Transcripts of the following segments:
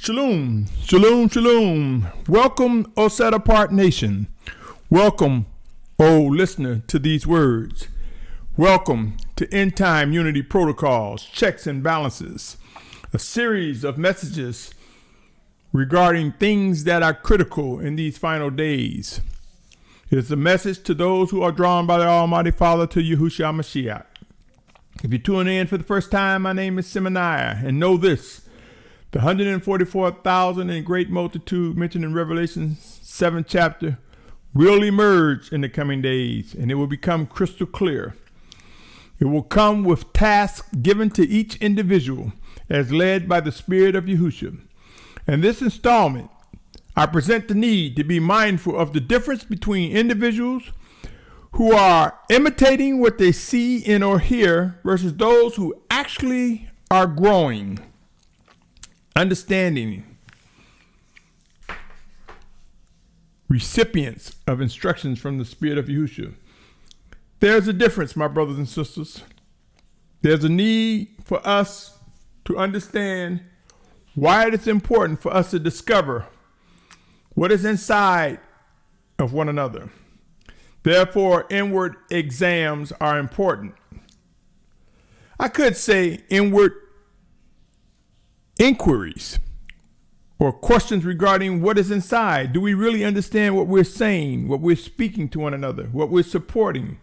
Shalom, shalom, shalom. Welcome, O set-apart nation. Welcome, O listener, to these words. Welcome to End Time Unity Protocols, Checks and Balances, a series of messages regarding things that are critical in these final days. It is a message to those who are drawn by the Almighty Father to Yahusha Mashiach. If you're tuning in for the first time, my name is Symmanayah, and know this. The 144,000 in great multitude mentioned in Revelation 7th chapter will emerge in the coming days, and it will become crystal clear. It will come with tasks given to each individual as led by the Spirit of Yahusha. In this installment, I present the need to be mindful of the difference between individuals who are imitating what they see in or hear versus those who actually are growing, understanding, recipients of instructions from the Spirit of Yahusha. There's a difference, my brothers and sisters. There's a need for us to understand why it is important for us to discover what is inside of one another. Therefore, inward exams are important. I could say inward inquiries or questions regarding what is inside. Do we really understand what we're saying, what we're speaking to one another, what we're supporting?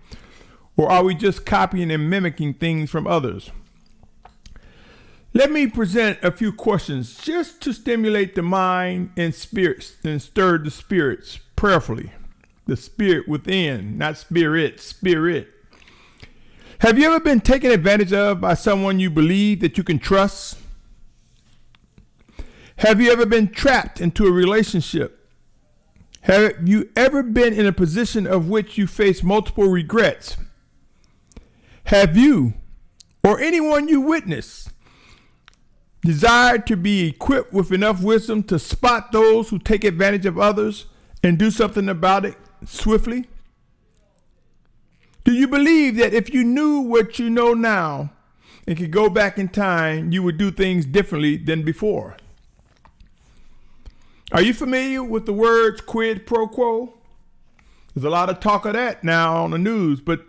Or are we just copying and mimicking things from others? Let me present a few questions just to stimulate the mind and spirits and stir the spirits prayerfully. The spirit within, not spirit. Have you ever been taken advantage of by someone you believe that you can trust? Have you ever been trapped into a relationship? Have you ever been in a position of which you face multiple regrets? Have you, or anyone you witness, desired to be equipped with enough wisdom to spot those who take advantage of others and do something about it swiftly? Do you believe that if you knew what you know now and could go back in time, you would do things differently than before? Are you familiar with the words quid pro quo? There's a lot of talk of that now on the news, but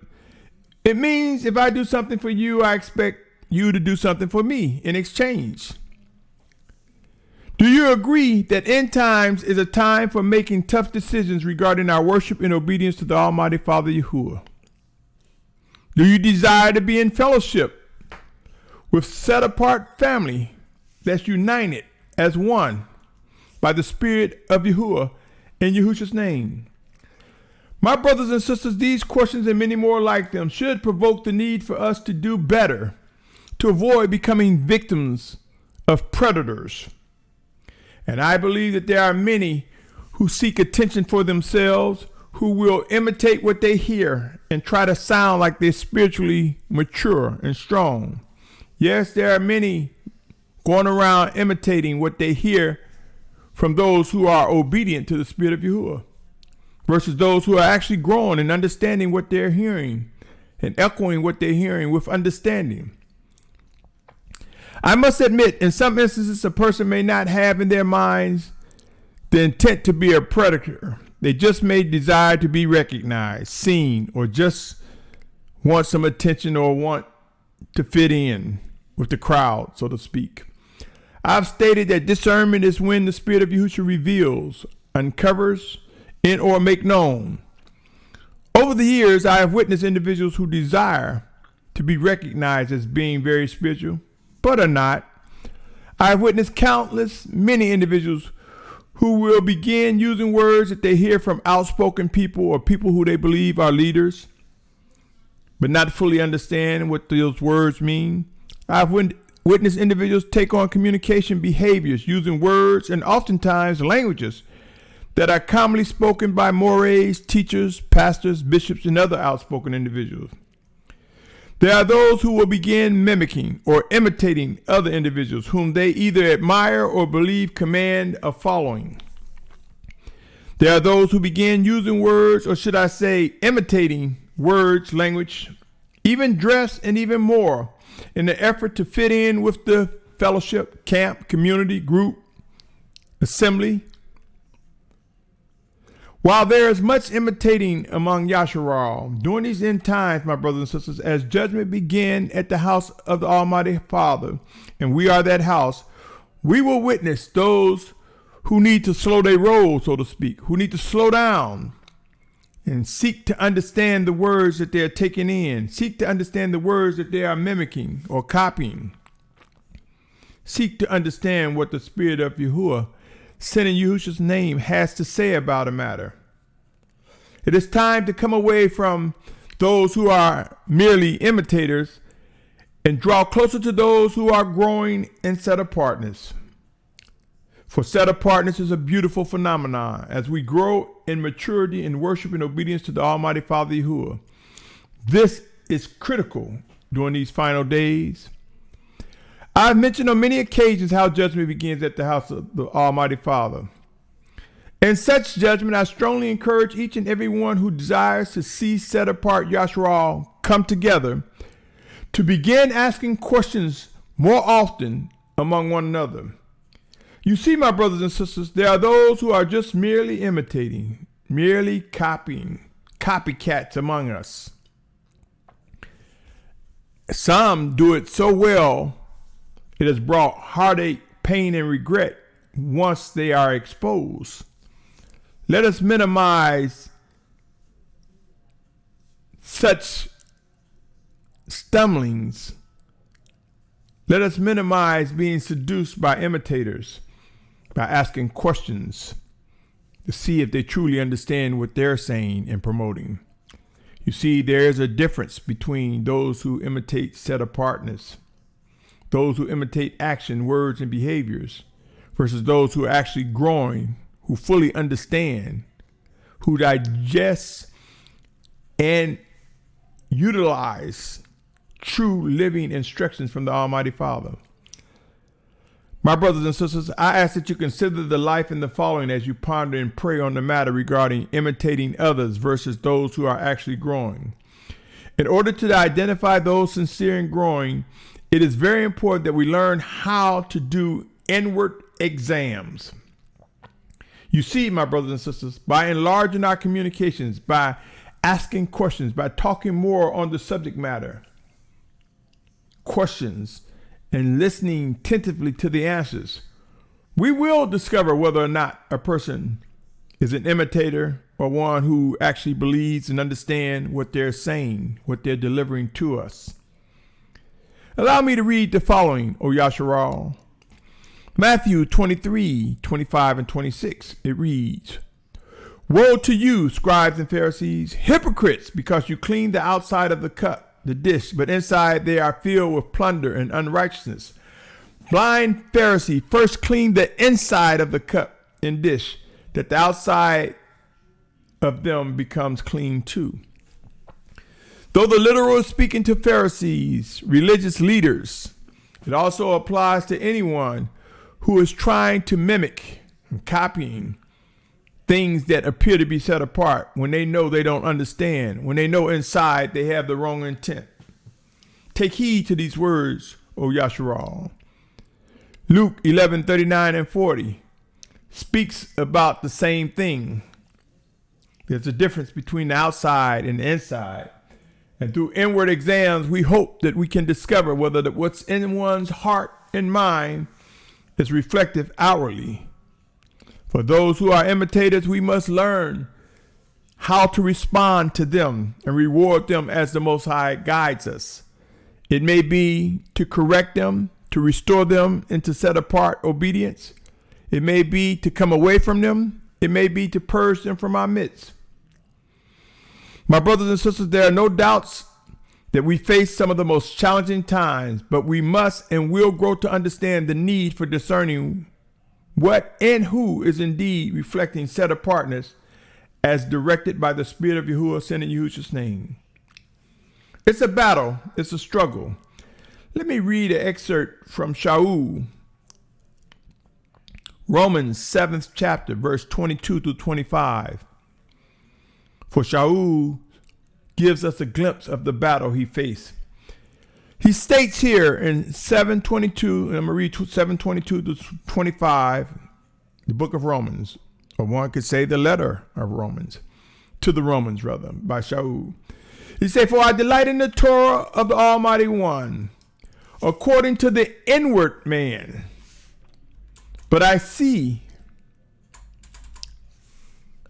it means if I do something for you, I expect you to do something for me in exchange. Do you agree that end times is a time for making tough decisions regarding our worship and obedience to the Almighty Father Yahuah? Do you desire to be in fellowship with set-apart family that's united as one by the Spirit of Yahuah in Yahusha's name? My brothers and sisters, these questions and many more like them should provoke the need for us to do better to avoid becoming victims of predators. And I believe that there are many who seek attention for themselves, who will imitate what they hear and try to sound like they're spiritually mature and strong. Yes, there are many going around imitating what they hear from those who are obedient to the Spirit of Yahuah versus those who are actually growing and understanding what they're hearing and echoing what they're hearing with understanding. I must admit, in some instances, a person may not have in their minds the intent to be a predator. They just may desire to be recognized, seen, or just want some attention or want to fit in with the crowd, so to speak. I've stated that discernment is when the Spirit of Yahushua reveals, uncovers, and or make known. Over the years, I have witnessed individuals who desire to be recognized as being very spiritual, but are not. I have witnessed many individuals who will begin using words that they hear from outspoken people or people who they believe are leaders, but not fully understand what those words mean. I've witnessed individuals take on communication behaviors using words and oftentimes languages that are commonly spoken by mores, teachers, pastors, bishops, and other outspoken individuals. There are those who will begin mimicking or imitating other individuals whom they either admire or believe command a following. There are those who begin using words, or should I say imitating words, language, even dress, and even more in the effort to fit in with the fellowship, camp, community, group, assembly. While there is much imitating among Yasharal, during these end times, my brothers and sisters, as judgment begin at the house of the Almighty Father, and we are that house, we will witness those who need to slow their roll, so to speak, who need to slow down and seek to understand the words that they're taking in, seek to understand the words that they are mimicking or copying, seek to understand what the Spirit of Yahuah, sent in Yahusha's name, has to say about a matter. It is time to come away from those who are merely imitators and draw closer to those who are growing in set-apartness. For set-apartness is a beautiful phenomenon as we grow in maturity in worship and obedience to the Almighty Father Yahuah. This is critical during these final days. I've mentioned on many occasions how judgment begins at the house of the Almighty Father. In such judgment, I strongly encourage each and every one who desires to see set-apart Yasharal come together to begin asking questions more often among one another. You see, my brothers and sisters, there are those who are just merely imitating, merely copying, copycats among us. Some do it so well, it has brought heartache, pain, and regret once they are exposed. Let us minimize such stumblings. Let us minimize being seduced by imitators by asking questions to see if they truly understand what they're saying and promoting. You see, there is a difference between those who imitate set-apartness, those who imitate action, words, and behaviors, versus those who are actually growing, who fully understand, who digest and utilize true living instructions from the Almighty Father. My brothers and sisters, I ask that you consider the life in the following as you ponder and pray on the matter regarding imitating others versus those who are actually growing. In order to identify those sincere and growing, it is very important that we learn how to do inward exams. You see, my brothers and sisters, by enlarging our communications, by asking questions, by talking more on the subject matter, questions, and listening attentively to the answers, we will discover whether or not a person is an imitator or one who actually believes and understands what they're saying, what they're delivering to us. Allow me to read the following, O Yasharal. Matthew 23, 25, and 26. It reads, "Woe to you, scribes and Pharisees, hypocrites, because you clean the outside of the cup, the dish, but inside they are filled with plunder and unrighteousness. Blind Pharisee, first clean the inside of the cup and dish, that the outside of them becomes clean too." Though the literal is speaking to Pharisees, religious leaders, it also applies to anyone who is trying to mimic and copying things that appear to be set apart when they know they don't understand, when they know inside they have the wrong intent. Take heed to these words, O Yasharal. Luke 11:39 and 40 speaks about the same thing. There's a difference between the outside and the inside. And through inward exams, we hope that we can discover whether what's in one's heart and mind is reflective outwardly. For those who are imitators, we must learn how to respond to them and reward them as the Most High guides us. It may be to correct them, to restore them into set-apart obedience. It may be to come away from them. It may be to purge them from our midst. My brothers and sisters, there are no doubts that we face some of the most challenging times, but we must and will grow to understand the need for discerning what and who is indeed reflecting set-apartness as directed by the Spirit of Yahuah sent in Yahusha's name. It's a battle. It's a struggle. Let me read an excerpt from Shalum, Romans 7th chapter, verse 22 through 25. For Shalum gives us a glimpse of the battle he faced. He states here in 7:22, and I'm going to read 7:22 to 25, the book of Romans, or one could say the letter of Romans, to the Romans rather, by Shalum. He said, for I delight in the Torah of the Almighty One, according to the inward man. But I see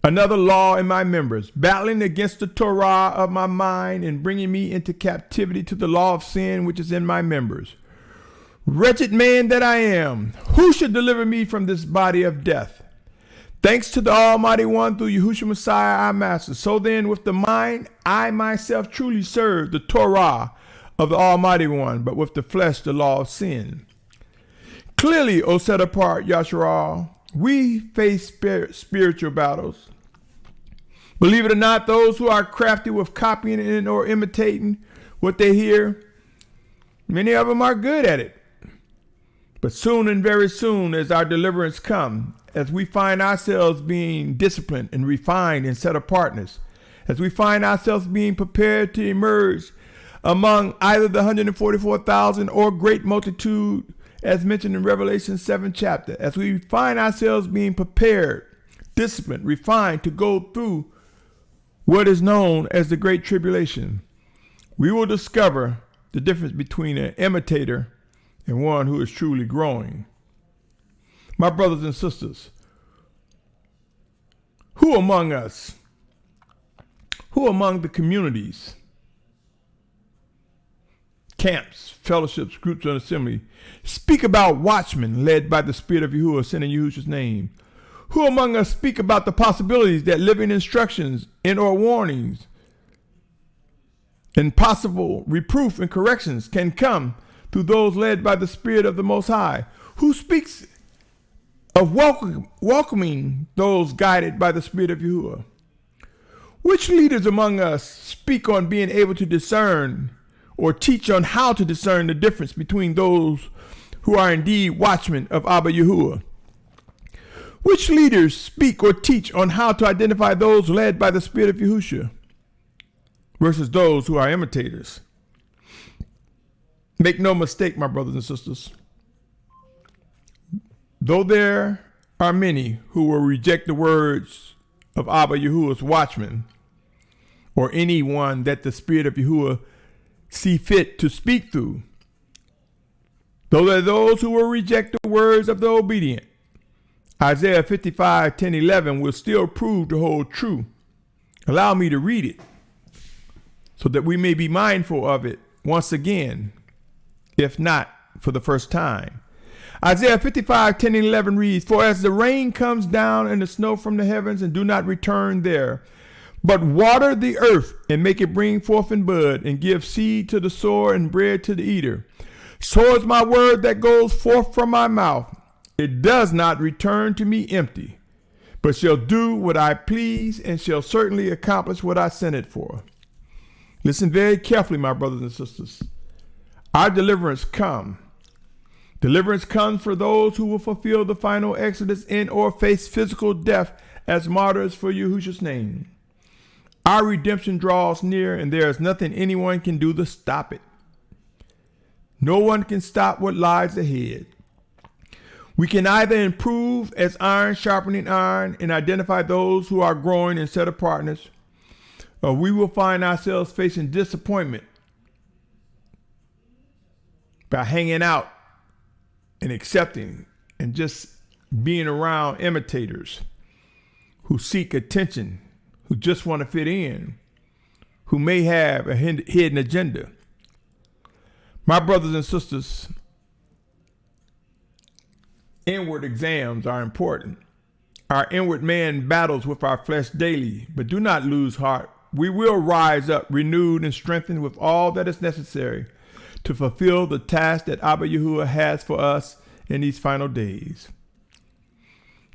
another law in my members, battling against the Torah of my mind and bringing me into captivity to the law of sin which is in my members. Wretched man that I am, who should deliver me from this body of death? Thanks to the Almighty One through Yahushua Messiah our Master. So then with the mind, I myself truly serve the Torah of the Almighty One, but with the flesh, the law of sin. Clearly, O set apart Yasharal, we face spiritual battles. Believe it or not, those who are crafty with copying and or imitating what they hear, many of them are good at it. But soon and very soon as our deliverance come, as we find ourselves being disciplined and refined in set-apartness, as we find ourselves being prepared to emerge among either the 144,000 or great multitude, as mentioned in Revelation 7 chapter, as we find ourselves being prepared, disciplined, refined to go through what is known as the Great Tribulation, we will discover the difference between an imitator and one who is truly growing. My brothers and sisters, who among us, who among the communities, camps, fellowships, groups, and assembly speak about watchmen led by the Spirit of Yahuah sent in Yahusha's name? Who among us speak about the possibilities that living instructions and or warnings and possible reproof and corrections can come through those led by the Spirit of the Most High? Who speaks of welcoming those guided by the Spirit of Yahuah? Which leaders among us speak on being able to discern or teach on how to discern the difference between those who are indeed watchmen of Abba Yahuah? Which leaders speak or teach on how to identify those led by the Spirit of Yahusha versus those who are imitators? Make no mistake, my brothers and sisters. Though there are many who will reject the words of Abba Yahuah's watchman, or anyone that the Spirit of Yahuah see fit to speak through, though there are those who will reject the words of the obedient, Isaiah 55, 10, 11 will still prove to hold true. Allow me to read it so that we may be mindful of it once again, if not for the first time. Isaiah 55, 10 and 11 reads, for as the rain comes down and the snow from the heavens and do not return there, but water the earth and make it bring forth and bud and give seed to the sower and bread to the eater, so is my word that goes forth from my mouth. It does not return to me empty, but shall do what I please and shall certainly accomplish what I sent it for. Listen very carefully, my brothers and sisters. Our deliverance comes. Deliverance comes for those who will fulfill the final exodus and or face physical death as martyrs for Yahusha's name. Our redemption draws near, and there is nothing anyone can do to stop it. No one can stop what lies ahead. We can either improve as iron sharpening iron and identify those who are growing in set-apartness, or we will find ourselves facing disappointment by hanging out and accepting and just being around imitators who seek attention, who just want to fit in, who may have a hidden agenda. My brothers and sisters, inward exams are important. Our inward man battles with our flesh daily, but do not lose heart. We will rise up renewed and strengthened with all that is necessary to fulfill the task that Abba Yahuah has for us in these final days.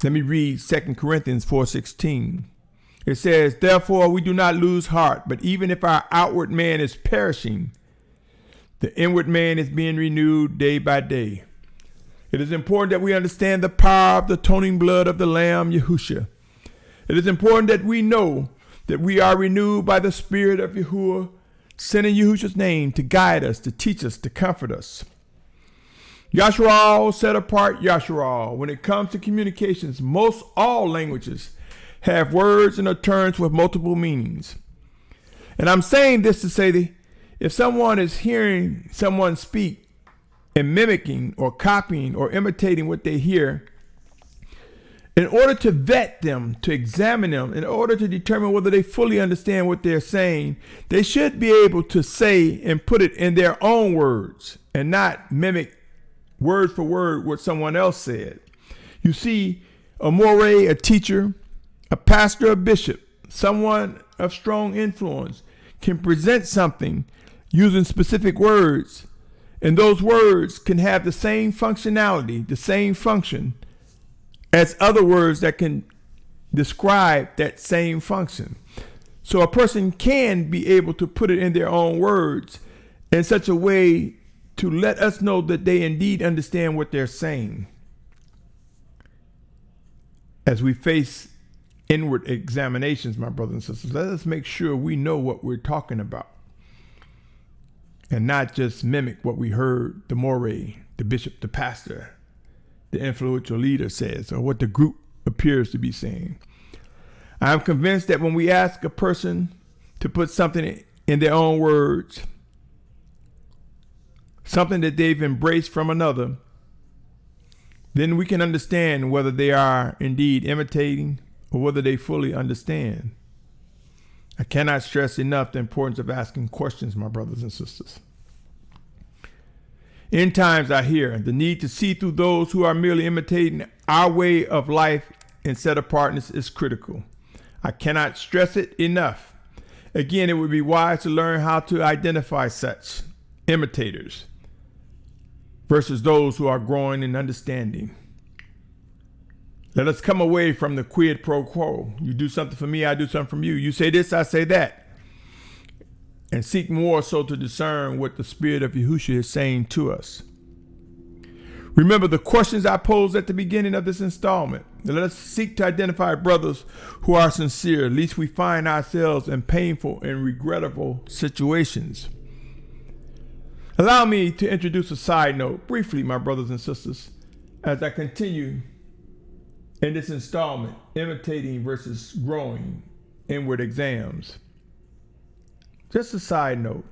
Let me read 2 Corinthians 4:16. It says, therefore we do not lose heart, but even if our outward man is perishing, the inward man is being renewed day by day. It is important that we understand the power of the atoning blood of the Lamb, Yahusha. It is important that we know that we are renewed by the Spirit of Yahuah, sent in Yahusha's name to guide us, to teach us, to comfort us. Yasharal, set apart Yasharal. When it comes to communications, most all languages have words and terms with multiple meanings. And I'm saying this to say that if someone is hearing someone speak and mimicking or copying or imitating what they hear, in order to vet them, to examine them, in order to determine whether they fully understand what they're saying, they should be able to say and put it in their own words and not mimic word for word what someone else said. You see, a moray, a teacher, a pastor, a bishop, someone of strong influence can present something using specific words, and those words can have the same functionality, the same function as other words that can describe that same function. So a person can be able to put it in their own words in such a way to let us know that they indeed understand what they're saying. As we face inward examinations, my brothers and sisters, let us make sure we know what we're talking about and not just mimic what we heard the moray, the bishop, the pastor, the influential leader says, or what the group appears to be saying. I'm convinced that when we ask a person to put something in their own words, something that they've embraced from another, then we can understand whether they are indeed imitating or whether they fully understand. I cannot stress enough the importance of asking questions, my brothers and sisters. In times I hear the need to see through those who are merely imitating our way of life and set-apartness is critical. I cannot stress it enough. Again, it would be wise to learn how to identify such imitators versus those who are growing in understanding. Let us come away from the quid pro quo. You do something for me, I do something from you. You say this, I say that. And seek more so to discern what the Spirit of Yahusha is saying to us. Remember the questions I posed at the beginning of this installment. Let us seek to identify brothers who are sincere, lest we find ourselves in painful and regrettable situations. Allow me to introduce a side note briefly, my brothers and sisters, as I continue in this installment, imitating versus growing inward exams. Just a side note.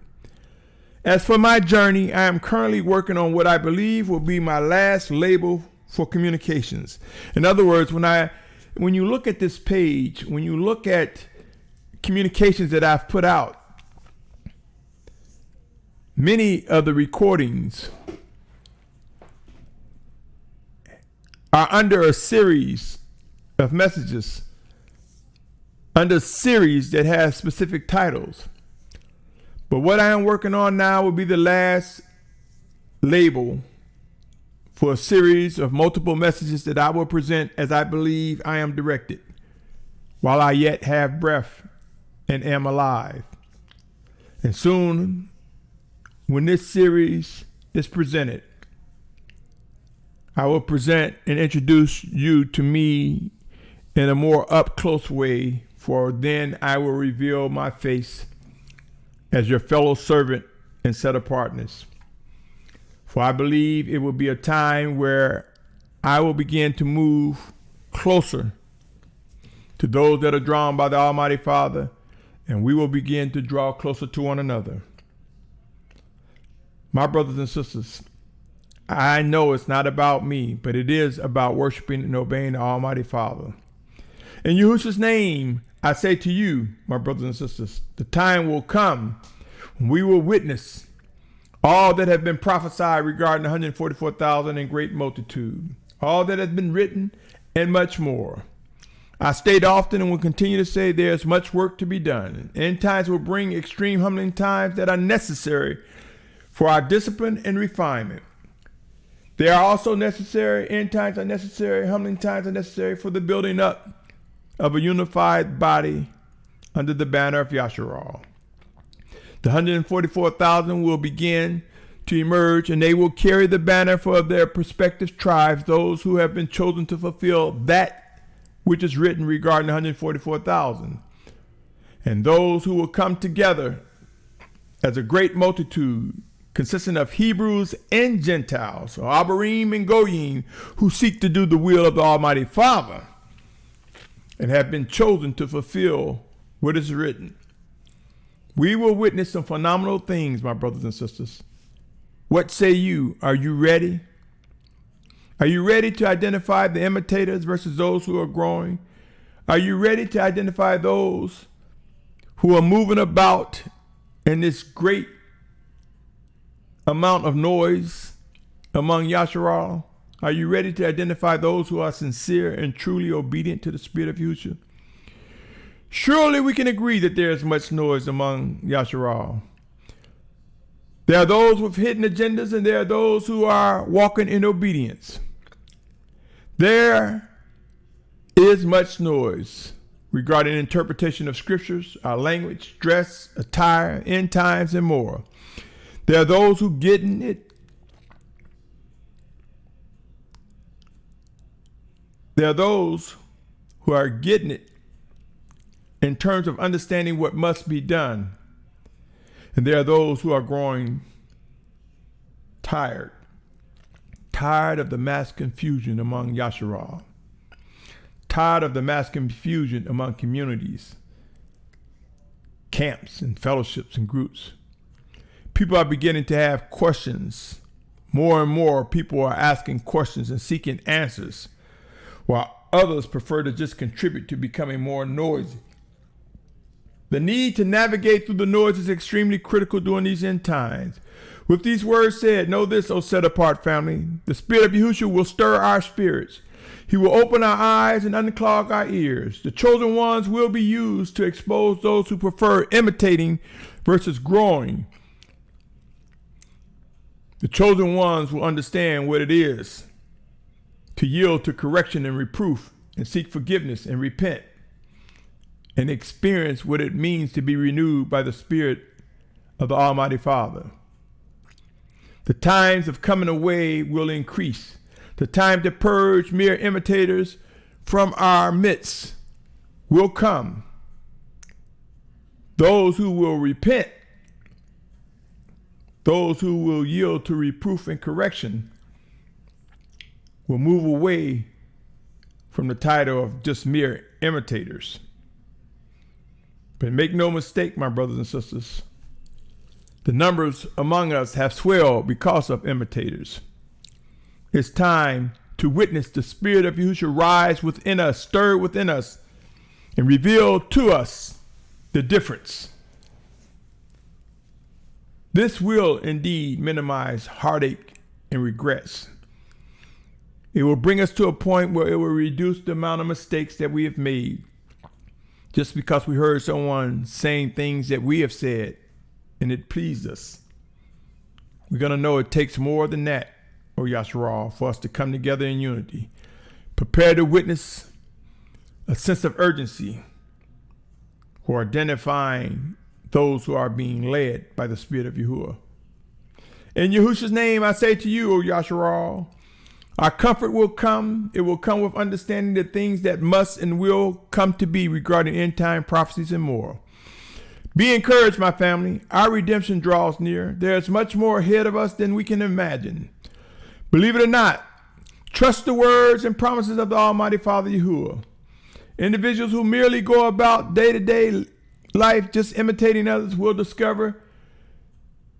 As for my journey, I am currently working on what I believe will be my last label for communications. In other words, when you look at this page, when you look at communications that I've put out, many of the recordings are under a series of messages, under a series that has specific titles. But what I am working on now will be the last label for a series of multiple messages that I will present as I believe I am directed, while I yet have breath and am alive. And soon, when this series is presented, I will present and introduce you to me in a more up-close way, for then I will reveal my face as your fellow servant in set-apartness. For I believe it will be a time where I will begin to move closer to those that are drawn by the Almighty Father, and we will begin to draw closer to one another. My brothers and sisters, I know it's not about me, but it is about worshiping and obeying the Almighty Father. In Yahusha's name, I say to you, my brothers and sisters, the time will come when we will witness all that have been prophesied regarding the 144,000 in great multitude, all that has been written, and much more. I state often and will continue to say there is much work to be done. End times will bring extreme humbling times that are necessary for our discipline and refinement. They are also necessary, end times are necessary, humbling times are necessary for the building up of a unified body under the banner of Yasharal. The 144,000 will begin to emerge, and they will carry the banner for their prospective tribes, those who have been chosen to fulfill that which is written regarding the 144,000. And those who will come together as a great multitude consisting of Hebrews and Gentiles, or Abarim and Goyim, who seek to do the will of the Almighty Father and have been chosen to fulfill what is written. We will witness some phenomenal things, my brothers and sisters. What say you? Are you ready? Are you ready to identify the imitators versus those who are growing? Are you ready to identify those who are moving about in this great amount of noise among Yasharal? Are you ready to identify those who are sincere and truly obedient to the Spirit of Yahusha? Surely we can agree that there is much noise among Yasharal. There are those with hidden agendas, and there are those who are walking in obedience. There is much noise regarding interpretation of scriptures, our language, dress, attire, end times, and more. There are those who getting it. There are those who are getting it in terms of understanding what must be done. And there are those who are growing tired of the mass confusion among Yasharal, tired of the mass confusion among communities, camps and fellowships and groups. People are beginning to have questions. More and more people are asking questions and seeking answers, while others prefer to just contribute to becoming more noisy. The need to navigate through the noise is extremely critical during these end times. With these words said, know this, O set-apart family. The Spirit of Yahushua will stir our spirits. He will open our eyes and unclog our ears. The chosen ones will be used to expose those who prefer imitating versus growing. The chosen ones will understand what it is to yield to correction and reproof and seek forgiveness and repent and experience what it means to be renewed by the Spirit of the Almighty Father. The times of coming away will increase. The time to purge mere imitators from our midst will come. Those who will repent, those who will yield to reproof and correction, will move away from the title of just mere imitators. But make no mistake, my brothers and sisters, the numbers among us have swelled because of imitators. It's time to witness the Spirit of Yahushua rise within us, stir within us, and reveal to us the difference. This will indeed minimize heartache and regrets. It will bring us to a point where it will reduce the amount of mistakes that we have made just because we heard someone saying things that we have said and it pleased us. We're going to know it takes more than that, O Yasharal, for us to come together in unity. Prepare to witness a sense of urgency for identifying those who are being led by the Spirit of Yahuah. In Yahusha's name, I say to you, O Yasharal, our comfort will come. It will come with understanding the things that must and will come to be regarding end time prophecies and more. Be encouraged, my family. Our redemption draws near. There is much more ahead of us than we can imagine. Believe it or not, trust the words and promises of the Almighty Father Yahuah. Individuals who merely go about day-to-day life just imitating others will discover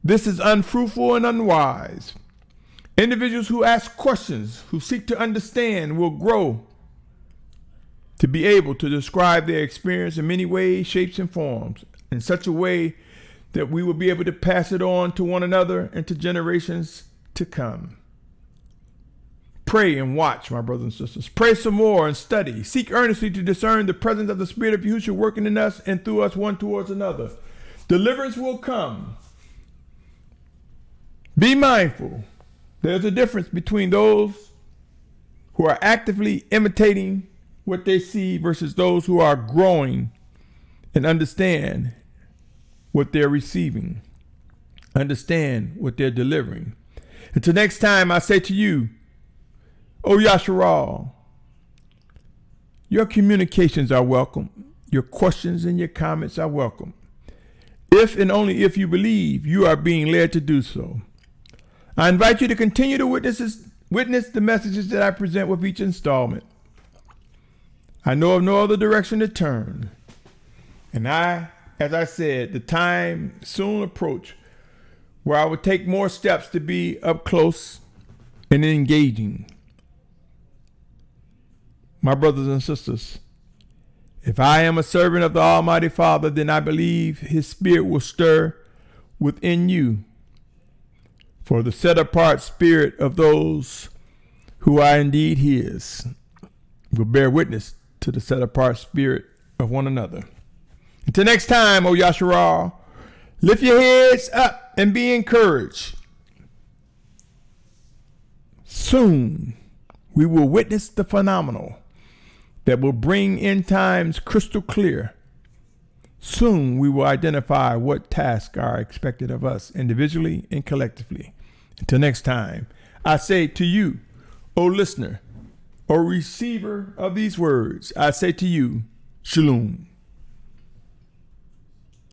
this is unfruitful and unwise. Individuals who ask questions, who seek to understand, will grow to be able to describe their experience in many ways, shapes, and forms in such a way that we will be able to pass it on to one another and to generations to come. Pray and watch, my brothers and sisters. Pray some more and study. Seek earnestly to discern the presence of the Spirit of Yahushua working in us and through us one towards another. Deliverance will come. Be mindful. There's a difference between those who are actively imitating what they see versus those who are growing and understand what they're receiving, understand what they're delivering. Until next time, I say to you, O Yasharal, your communications are welcome. Your questions and your comments are welcome. If and only if you believe, you are being led to do so. I invite you to continue to witness the messages that I present with each installment. I know of no other direction to turn. And as I said, the time soon approach where I would take more steps to be up close and engaging. My brothers and sisters, if I am a servant of the Almighty Father, then I believe His Spirit will stir within you. For the set-apart spirit of those who are indeed His will bear witness to the set-apart spirit of one another. Until next time, O Yasharal, lift your heads up and be encouraged. Soon we will witness the phenomenal that will bring end times crystal clear. Soon we will identify what tasks are expected of us individually and collectively. Until next time, I say to you, O listener, O receiver of these words, I say to you, Shalum.